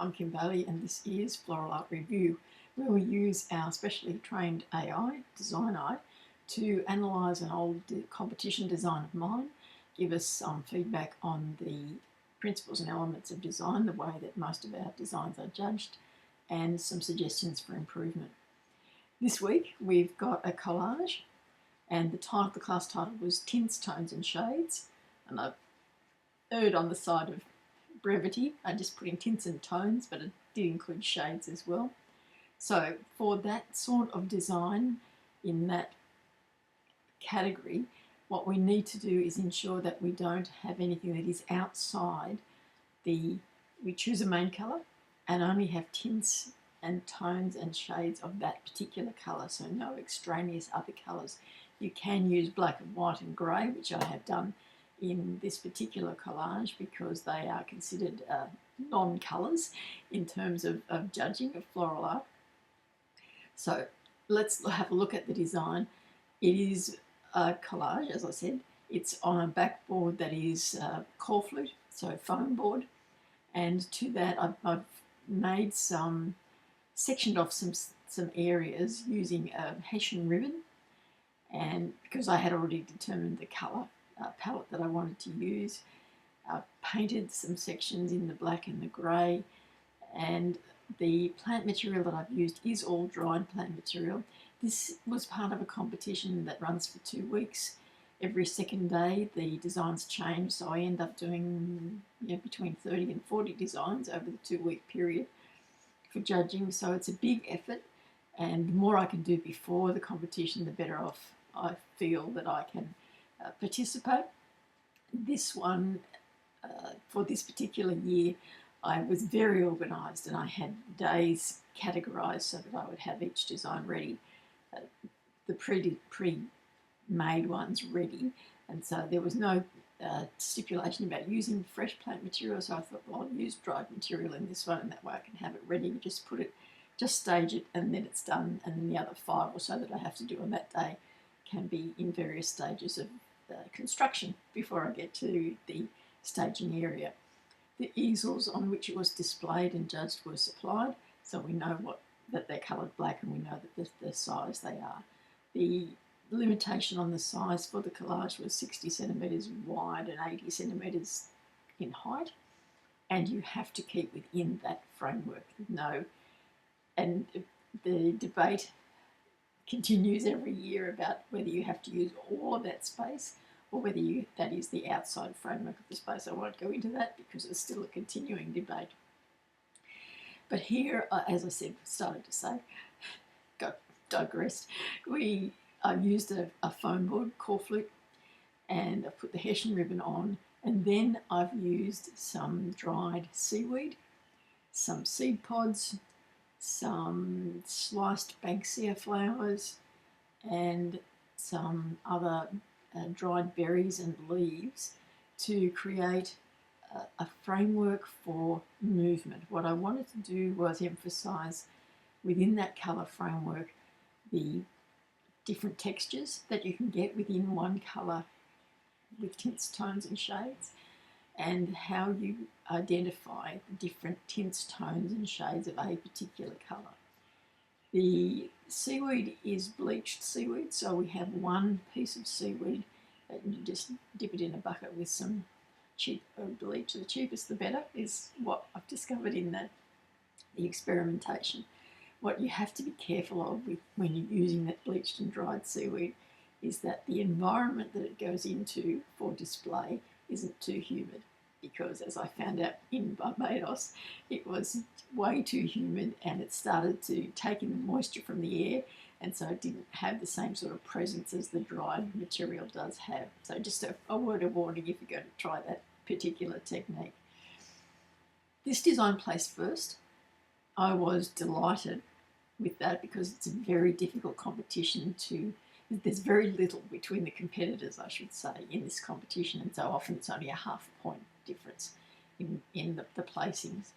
I'm Kim Bailey and this is Floral Art Review, where we use our specially trained AI, Design Eye, to analyse an old competition design of mine, give us some feedback on the principles and elements of design, the way that most of our designs are judged, and some suggestions for improvement. This week we've got a collage, and the class title was Tints, Tones and Shades, and I've erred on the side of brevity. I just put in tints and tones, but it did include shades as well. So for that sort of design in that category, what we need to do is ensure that we don't have anything that is outside we choose a main colour and only have tints and tones and shades of that particular colour, so no extraneous other colours. You can use black and white and grey, which I have done in this particular collage because they are considered non-colours in terms of judging of floral art. So let's have a look at the design. It is a collage, as I said. It's on a backboard that is coil flute, so foam board, and to that I've made sectioned off some areas using a Hessian ribbon, and because I had already determined the colour palette that I wanted to use. Painted some sections in the black and the grey, and the plant material that I've used is all dried plant material. This was part of a competition that runs for 2 weeks. Every second day the designs change, so I end up doing between 30 and 40 designs over the 2-week period for judging, so it's a big effort, and the more I can do before the competition, the better off I feel that I can participate. This one, for this particular year, I was very organised and I had days categorised so that I would have each design ready, the pre-made ones ready, and so there was no stipulation about using fresh plant material, so I thought, well, I'll use dried material in this one and that way I can have it ready. Just stage it and then it's done, and then the other 5 or so that I have to do on that day can be in various stages of construction before I get to the staging area. The easels on which it was displayed and judged were supplied, so we know that they're coloured black and we know that the size they are. The limitation on the size for the collage was 60 centimetres wide and 80 centimetres in height, and you have to keep within that framework. And the debate continues every year about whether you have to use all of that space or whether that is the outside framework of the space. I won't go into that because it's still a continuing debate. But here, as I said, digressed. I've used a foam board, coil flute, and I've put the Hessian ribbon on, and then I've used some dried seaweed, some seed pods, some sliced banksia flowers, and some other dried berries and leaves to create a framework for movement. What I wanted to do was emphasise within that colour framework the different textures that you can get within one colour with tints, tones and shades, and how you identify the different tints, tones and shades of a particular colour. The seaweed is bleached seaweed, so we have one piece of seaweed and you just dip it in a bucket with some cheap bleach. The cheapest the better is what I've discovered in the experimentation. What you have to be careful of when you're using that bleached and dried seaweed is that the environment that it goes into for display isn't too humid, because as I found out in Barbados, it was way too humid and it started to take in the moisture from the air, and so it didn't have the same sort of presence as the dried material does have. So just a word of warning if you're going to try that particular technique. This design placed first. I was delighted with that because it's a very difficult competition there's very little between the competitors, I should say, in this competition, and so often it's only a half-point difference in the placings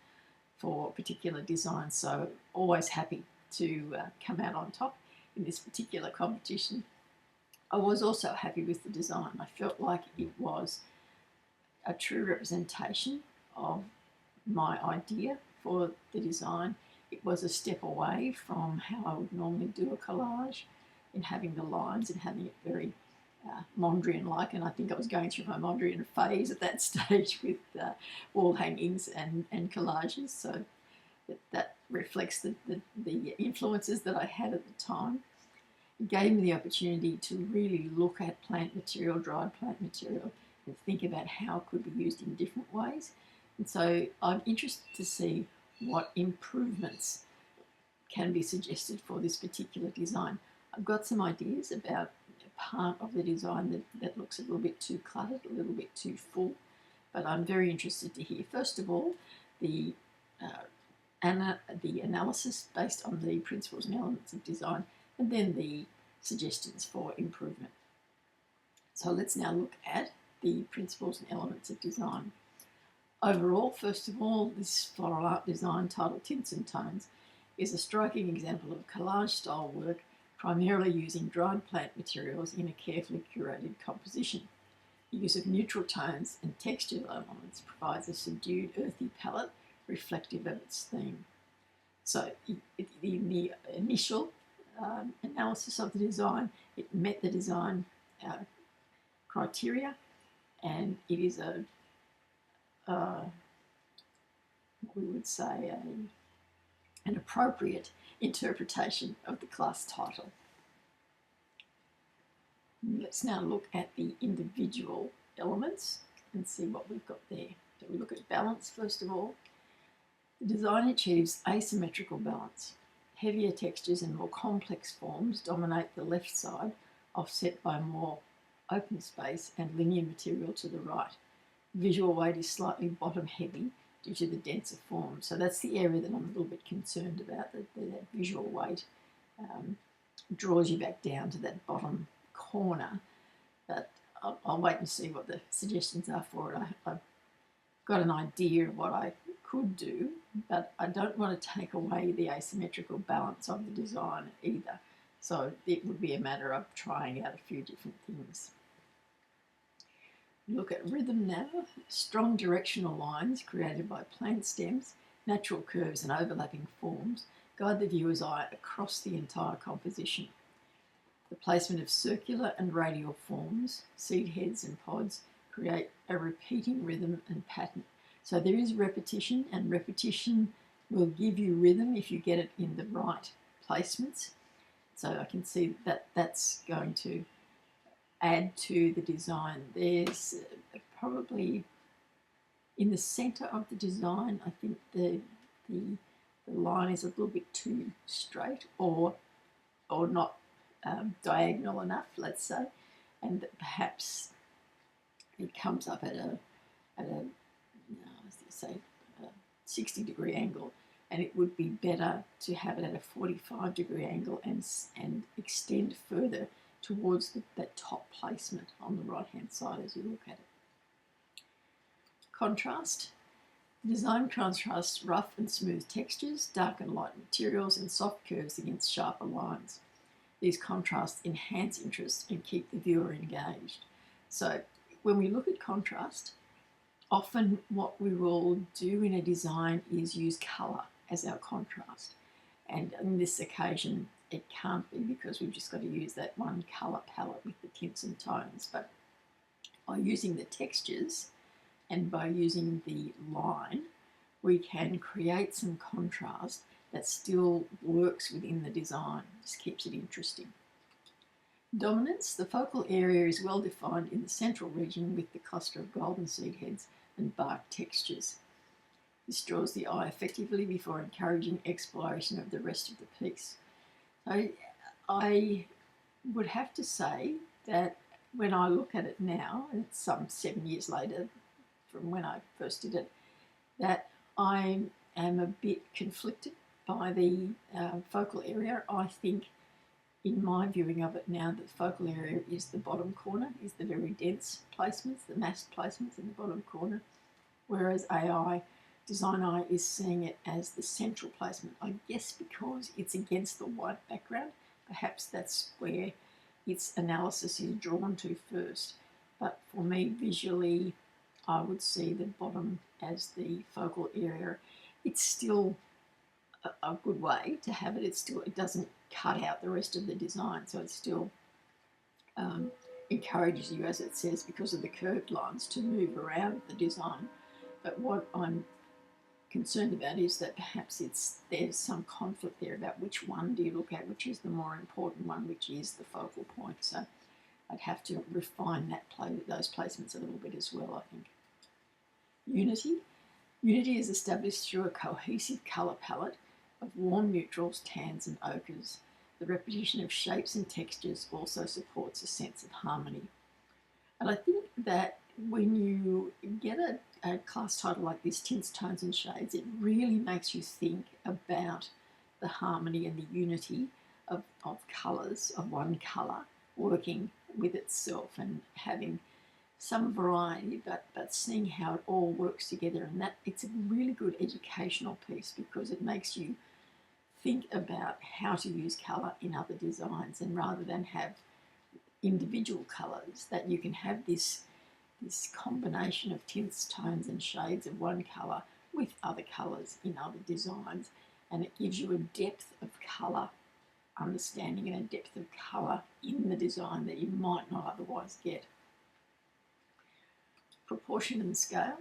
for particular designs, so always happy to come out on top in this particular competition. I was also happy with the design. I felt like it was a true representation of my idea for the design. It was a step away from how I would normally do a collage in having the lines and having it very Mondrian-like, and I think I was going through my Mondrian phase at that stage with wall hangings and collages, so that reflects the influences that I had at the time. It gave me the opportunity to really look at plant material, dried plant material, and think about how it could be used in different ways. And so I'm interested to see what improvements can be suggested for this particular design. I've got some ideas about part of the design that looks a little bit too cluttered, a little bit too full, but I'm very interested to hear, first of all, the analysis based on the principles and elements of design, and then the suggestions for improvement. So let's now look at the principles and elements of design. Overall, first of all, this floral art design titled Tints and Tones is a striking example of collage-style work, primarily using dried plant materials in a carefully curated composition. The use of neutral tones and textural elements provides a subdued, earthy palette reflective of its theme. So in the initial analysis of the design, it met the design criteria, and it is we would say an appropriate interpretation of the class title. Let's now look at the individual elements and see what we've got there. So we look at balance first of all. The design achieves asymmetrical balance. Heavier textures and more complex forms dominate the left side, offset by more open space and linear material to the right. Visual weight is slightly bottom heavy due to the denser form. So that's the area that I'm a little bit concerned about, that visual weight draws you back down to that bottom corner. But I'll wait and see what the suggestions are for it. I've got an idea of what I could do, but I don't want to take away the asymmetrical balance of the design either. So it would be a matter of trying out a few different things. Look at rhythm now. Strong directional lines created by plant stems, natural curves and overlapping forms guide the viewer's eye across the entire composition. The placement of circular and radial forms, seed heads and pods, create a repeating rhythm and pattern. So there is repetition, and repetition will give you rhythm if you get it in the right placements. So I can see that that's going to add to the design. There's probably in the center of the design, I think the line is a little bit too straight or not diagonal enough, let's say, and that perhaps it comes up at a 60-degree angle, and it would be better to have it at a 45-degree angle and extend further towards that top placement on the right-hand side as you look at it. Contrast. The design contrasts rough and smooth textures, dark and light materials, and soft curves against sharper lines. These contrasts enhance interest and keep the viewer engaged. So when we look at contrast, often what we will do in a design is use colour as our contrast. And on this occasion, it can't be because we've just got to use that one colour palette with the tints and tones. But by using the textures and by using the line, we can create some contrast that still works within the design, just keeps it interesting. Dominance. The focal area is well defined in the central region with the cluster of golden seed heads and bark textures. This draws the eye effectively before encouraging exploration of the rest of the piece. So I would have to say that when I look at it now, and it's some 7 years later from when I first did it, that I am a bit conflicted by the focal area. I think in my viewing of it now, the focal area is the bottom corner, is the very dense placements, the massed placements in the bottom corner, whereas Design Eye is seeing it as the central placement, I guess because it's against the white background. Perhaps that's where its analysis is drawn to first. But for me, visually, I would see the bottom as the focal area. it's still a good way to have it. It doesn't cut out the rest of the design, so it still encourages you, as it says, because of the curved lines, to move around the design. But what I'm concerned about is that perhaps there's some conflict there about which one do you look at, which is the more important one, which is the focal point. So I'd have to refine those placements a little bit as well, I think. Unity. Unity is established through a cohesive colour palette of warm neutrals, tans and ochres. The repetition of shapes and textures also supports a sense of harmony. And I think that when you get a class title like this, Tints, Tones and Shades, it really makes you think about the harmony and the unity of colours, of one colour, working with itself and having some variety, but seeing how it all works together. And that it's a really good educational piece, because it makes you think about how to use colour in other designs, and rather than have individual colours, that you can have this combination of tints, tones and shades of one colour with other colours in other designs, and it gives you a depth of colour understanding and a depth of colour in the design that you might not otherwise get. Proportion and scale.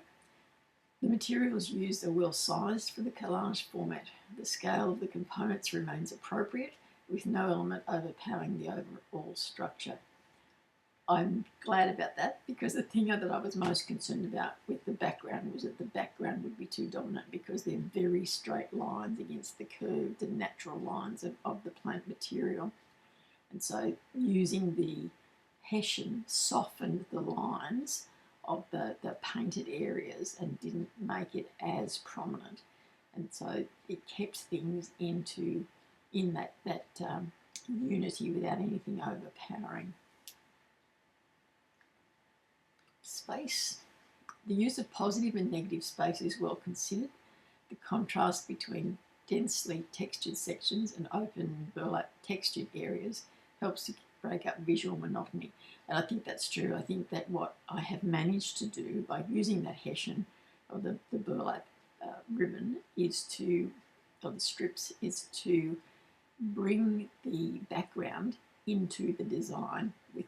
The materials used are well sized for the collage format. The scale of the components remains appropriate, with no element overpowering the overall structure. I'm glad about that, because the thing that I was most concerned about with the background was that the background would be too dominant, because they're very straight lines against the curved and natural lines of the plant material. And so using the hessian softened the lines of the painted areas and didn't make it as prominent. And so it kept things in that unity without anything overpowering. Space. The use of positive and negative space is well considered. The contrast between densely textured sections and open burlap textured areas helps to break up visual monotony. And I think that's true. I think that what I have managed to do by using that hessian, or the burlap ribbon, or the strips, is to bring the background into the design with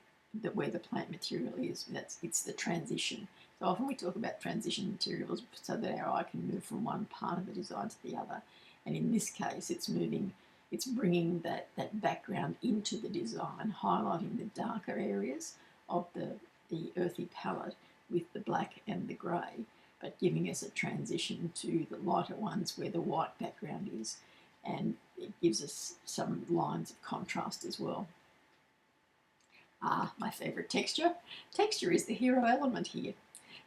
where the plant material is. It's the transition. So often we talk about transition materials so that our eye can move from one part of the design to the other. And in this case, it's bringing that background into the design, highlighting the darker areas of the earthy palette with the black and the grey, but giving us a transition to the lighter ones where the white background is. And it gives us some lines of contrast as well. My favourite texture. Texture is the hero element here.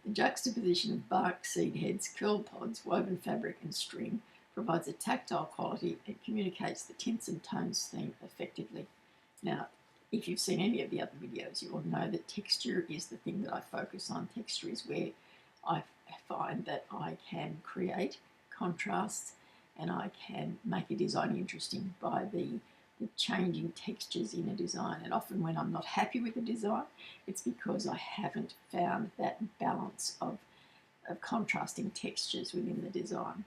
The juxtaposition of bark, seed heads, curled pods, woven fabric and string provides a tactile quality and communicates the tints and tones theme effectively. Now, if you've seen any of the other videos, you will know that texture is the thing that I focus on. Texture is where I find that I can create contrasts and I can make a design interesting by the changing textures in a design. And often when I'm not happy with a design, it's because I haven't found that balance of contrasting textures within the design.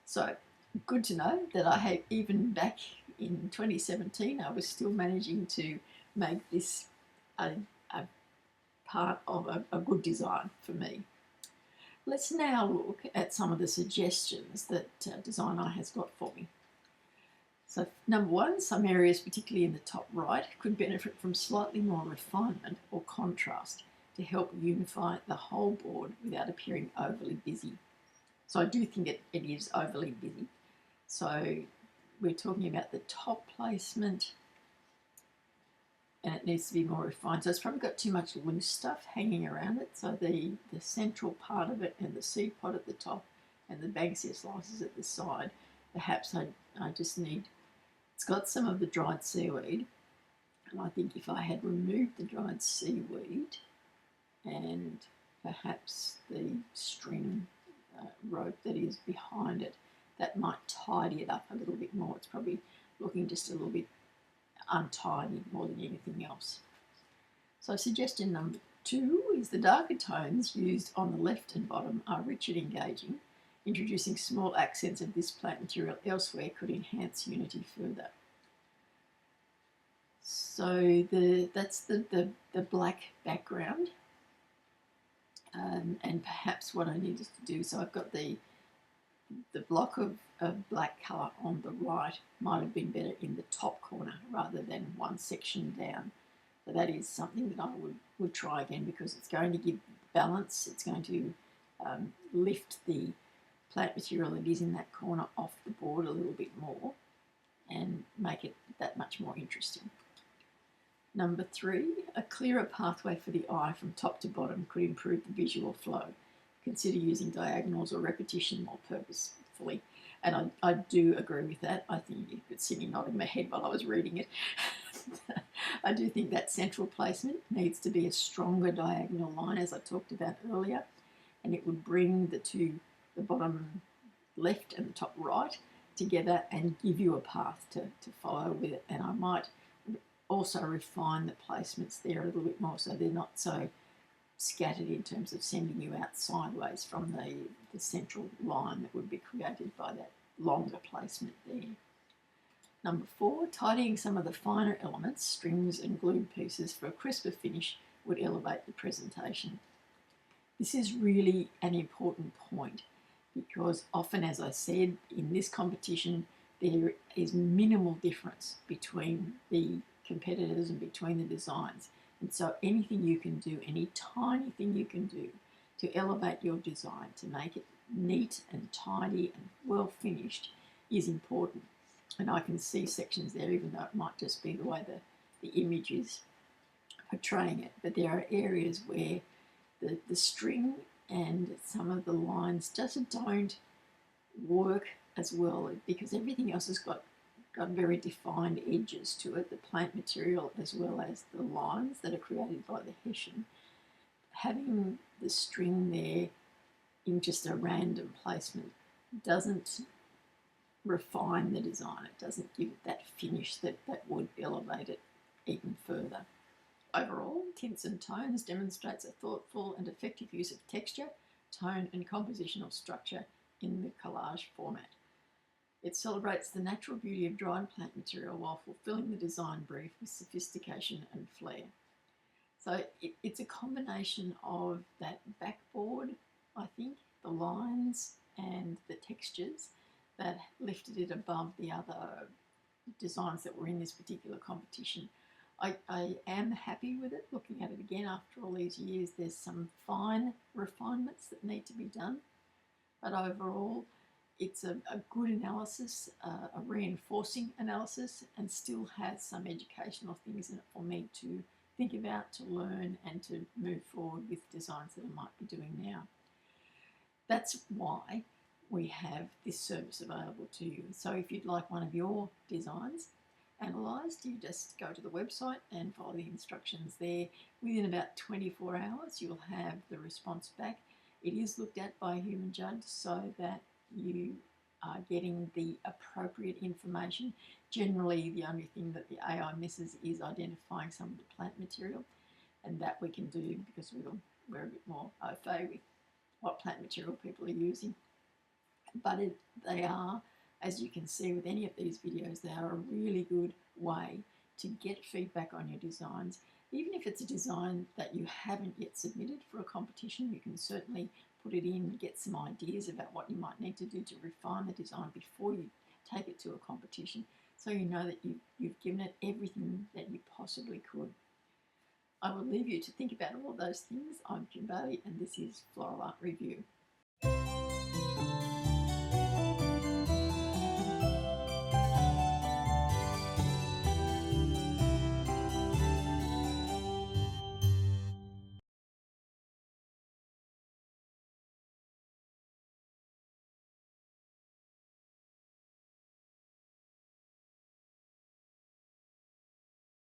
So good to know that I had, even back in 2017, I was still managing to make this a part of a good design for me. Let's now look at some of the suggestions that Design Eye has got for me. So number one, some areas, particularly in the top right, could benefit from slightly more refinement or contrast to help unify the whole board without appearing overly busy. So I do think it is overly busy. So we're talking about the top placement, and it needs to be more refined. So it's probably got too much loose stuff hanging around it. So the central part of it and the seed pod at the top and the Banksia slices at the side, perhaps I just need, it's got some of the dried seaweed, and I think if I had removed the dried seaweed and perhaps the string rope that is behind it, that might tidy it up a little bit more. It's probably looking just a little bit untidy more than anything else. So suggestion number two is the darker tones used on the left and bottom are rich and engaging, Introducing small accents of this plant material elsewhere could enhance unity further. So that's the black background, and perhaps what I needed to do, so I've got the block of black colour on the right might have been better in the top corner rather than one section down. So that is something that I would try again, because it's going to give balance, it's going to lift the plant material that is in that corner off the board a little bit more and make it that much more interesting. Number 3, a clearer pathway for the eye from top to bottom could improve the visual flow. Consider using diagonals or repetition more purposefully. And I do agree with that. I think you could see me nodding my head while I was reading it. I do think that central placement needs to be a stronger diagonal line, as I talked about earlier, and it would bring the bottom left and the top right together and give you a path to follow with it. And I might also refine the placements there a little bit more so they're not so scattered in terms of sending you out sideways from the central line that would be created by that longer placement there. Number 4, tidying some of the finer elements, strings and glued pieces for a crisper finish would elevate the presentation. This is really an important point, because often, as I said, in this competition there is minimal difference between the competitors and between the designs. And so anything you can do, any tiny thing you can do to elevate your design, to make it neat and tidy and well finished, is important. And I can see sections there, even though it might just be the way the image is portraying it. But there are areas where the string and some of the lines just don't work as well, because everything else has got very defined edges to it, the plant material as well as the lines that are created by the Hessian. Having the string there in just a random placement doesn't refine the design. It doesn't give it that finish that would elevate it even further. Overall, Tints and Tones demonstrates a thoughtful and effective use of texture, tone and compositional structure in the collage format. It celebrates the natural beauty of dried plant material while fulfilling the design brief with sophistication and flair. So it's a combination of that backboard, I think, the lines and the textures that lifted it above the other designs that were in this particular competition. I am happy with it, looking at it again after all these years. There's some fine refinements that need to be done, but overall it's a good analysis, a reinforcing analysis, and still has some educational things in it for me to think about, to learn, and to move forward with designs that I might be doing now. That's why we have this service available to you. So if you'd like one of your designs analysed, you just go to the website and follow the instructions there. Within about 24 hours, you'll have the response back. It is looked at by a human judge so that you are getting the appropriate information. Generally, the only thing that the AI misses is identifying some of the plant material, and that we can do because we're a bit more au fait with what plant material people are using. But they are, as you can see with any of these videos, they are a really good way to get feedback on your designs. Even if it's a design that you haven't yet submitted for a competition, you can certainly put it in and get some ideas about what you might need to do to refine the design before you take it to a competition, so you know that you've given it everything that you possibly could. I will leave you to think about all those things. I'm Kimberly, and this is Floral Art Review.